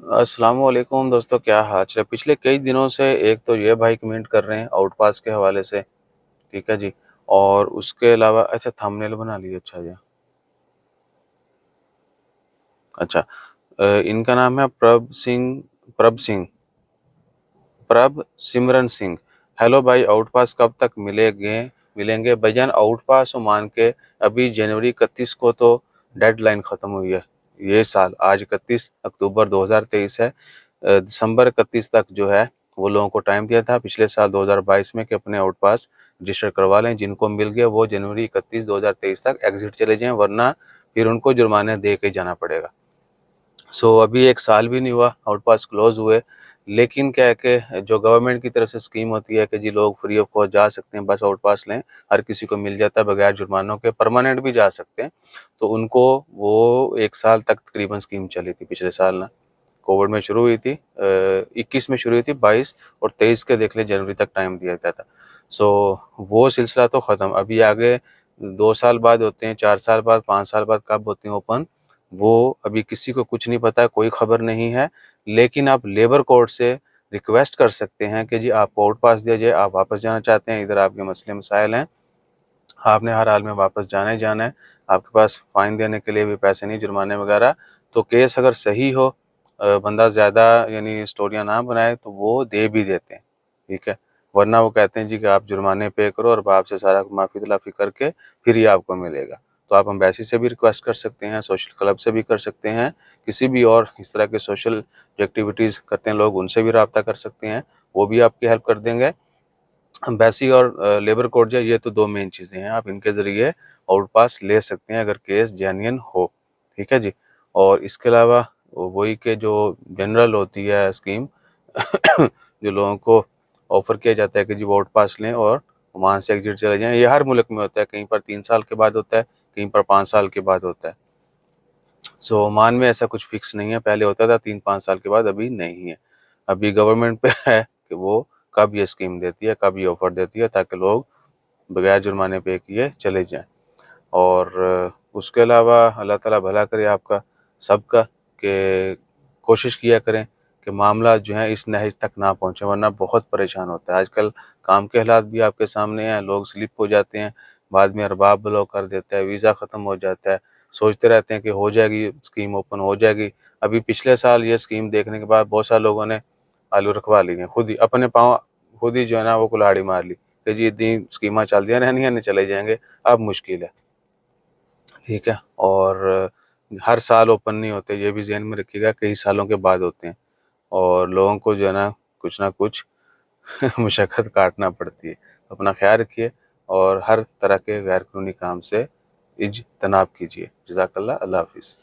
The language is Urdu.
السلام علیکم دوستو، کیا حال ہے؟ پچھلے کئی دنوں سے ایک تو یہ بھائی کمنٹ کر رہے ہیں آؤٹ پاس کے حوالے سے، ٹھیک ہے جی، اور اس کے علاوہ اچھا تھمبنیل بنا لیے، اچھا جی، اچھا ان کا نام ہے پرب سمرن سنگھ۔ ہیلو بھائی، آؤٹ پاس کب تک ملیں گے بھجن؟ آؤٹ پاس مان کے ابھی جنوری 31 کو تو ڈیڈ لائن ختم ہوئی ہے یہ سال، آج 31 اکتوبر 2023 ہے۔ دسمبر 31 تک جو ہے وہ لوگوں کو ٹائم دیا تھا پچھلے سال 2022 میں کہ اپنے آؤٹ پاس رجسٹر کروا لیں، جن کو مل گیا وہ جنوری 31 2023 تک ایگزٹ چلے جائیں، ورنہ پھر ان کو جرمانے دے کے جانا پڑے گا۔ ابھی ایک سال بھی نہیں ہوا آؤٹ پاس کلوز ہوئے، لیکن کیا ہے کہ جو گورنمنٹ کی طرف سے اسکیم ہوتی ہے کہ جی لوگ فری آف کاسٹ جا سکتے ہیں، بس آؤٹ پاس لیں، ہر کسی کو مل جاتا ہے بغیر جرمانوں کے، پرماننٹ بھی جا سکتے ہیں، تو ان کو وہ ایک سال تک تقریباً اسکیم چلی تھی پچھلے سال نا، کووڈ میں شروع ہوئی تھی، 21 میں شروع ہوئی تھی، 22 اور 23 کے دیکھ لیں جنوری تک ٹائم دیا جاتا تھا۔ وہ سلسلہ تو ختم، ابھی آگے 2 سال بعد ہوتے ہیں، 4 سال بعد، 5 سال بعد کب ہوتے ہیں اوپن، وہ ابھی کسی کو کچھ نہیں پتا، کوئی خبر نہیں ہے، لیکن آپ لیبر کورٹ سے ریکویسٹ کر سکتے ہیں کہ جی آپ کو آؤٹ پاس دیا جائے، آپ واپس جانا چاہتے ہیں، ادھر آپ کے مسئلے مسائل ہیں، آپ نے ہر حال میں واپس جانا ہی جانا ہے، آپ کے پاس فائن دینے کے لیے بھی پیسے نہیں، جرمانے وغیرہ، تو کیس اگر صحیح ہو، بندہ زیادہ یعنی سٹوریاں نہ بنائے تو وہ دے بھی دیتے ہیں، ٹھیک ہے، ورنہ وہ کہتے ہیں جی کہ آپ جرمانے پے کرو اور آپ سے سارا معافی تلافی کر کے پھر ہی آپ کو ملے گا۔ تو آپ امبیسی سے بھی ریکویسٹ کر سکتے ہیں، سوشل کلب سے بھی کر سکتے ہیں، کسی بھی اور اس طرح کے سوشل جو ایکٹیویٹیز کرتے ہیں لوگ، ان سے بھی رابطہ کر سکتے ہیں، وہ بھی آپ کی ہیلپ کر دیں گے۔ امبیسی اور لیبر کورٹ جو یہ تو دو مین چیزیں ہیں، آپ ان کے ذریعے آؤٹ پاس لے سکتے ہیں اگر کیس جینین ہو، ٹھیک ہے جی۔ اور اس کے علاوہ وہی کہ جو جنرل ہوتی ہے اسکیم جو لوگوں کو آفر کیا جاتا ہے کہ جی وہ آؤٹ پاس لیں اور وہاں سے ایگزٹ چلے جائیں، یہ ہر ملک میں ہوتا ہے، کہیں پر 3 سال کے بعد ہوتا ہے، کہیں پر 5 سال کے بعد ہوتا ہے۔ عمان میں ایسا کچھ فکس نہیں ہے، پہلے ہوتا تھا 3 5 سال کے بعد، ابھی نہیں ہے، ابھی گورنمنٹ پہ ہے کہ وہ کب یہ اسکیم دیتی ہے، کب یہ آفر دیتی ہے، تاکہ لوگ بغیر جرمانے پے کیے چلے جائیں۔ اور اس کے علاوہ اللہ تعالیٰ بھلا کرے آپ کا سب کا، کہ کوشش کیا کریں کہ معاملات جو ہیں اس نہج تک نہ پہنچیں، ورنہ بہت پریشان ہوتا ہے۔ آج کل کام کے حالات بھی آپ کے سامنے ہیں، لوگ سلپ ہو جاتے ہیں، بعد میں ارباب بلاک کر دیتا ہے، ویزا ختم ہو جاتا ہے، سوچتے رہتے ہیں کہ ہو جائے گی اسکیم، اوپن ہو جائے گی۔ ابھی پچھلے سال یہ اسکیم دیکھنے کے بعد بہت سارے لوگوں نے آلو رکھوا لی ہیں، خود ہی اپنے پاؤں خود ہی جو ہے نا وہ کلاڑی مار لی کہ جی اتنی اسکیمیں چل دیا رہنی ہیں، چلے جائیں گے، اب مشکل ہے، ٹھیک ہے۔ اور ہر سال اوپن نہیں ہوتے، یہ بھی ذہن میں رکھیے گا، کئی سالوں کے بعد ہوتے ہیں، اور لوگوں کو جو ہے نا کچھ نہ کچھ مشقت کاٹنا پڑتی ہے۔ اپنا خیال رکھیے اور ہر طرح کے غیر قانونی کام سے اجتناب کیجیے۔ جزاک اللہ، اللہ حافظ۔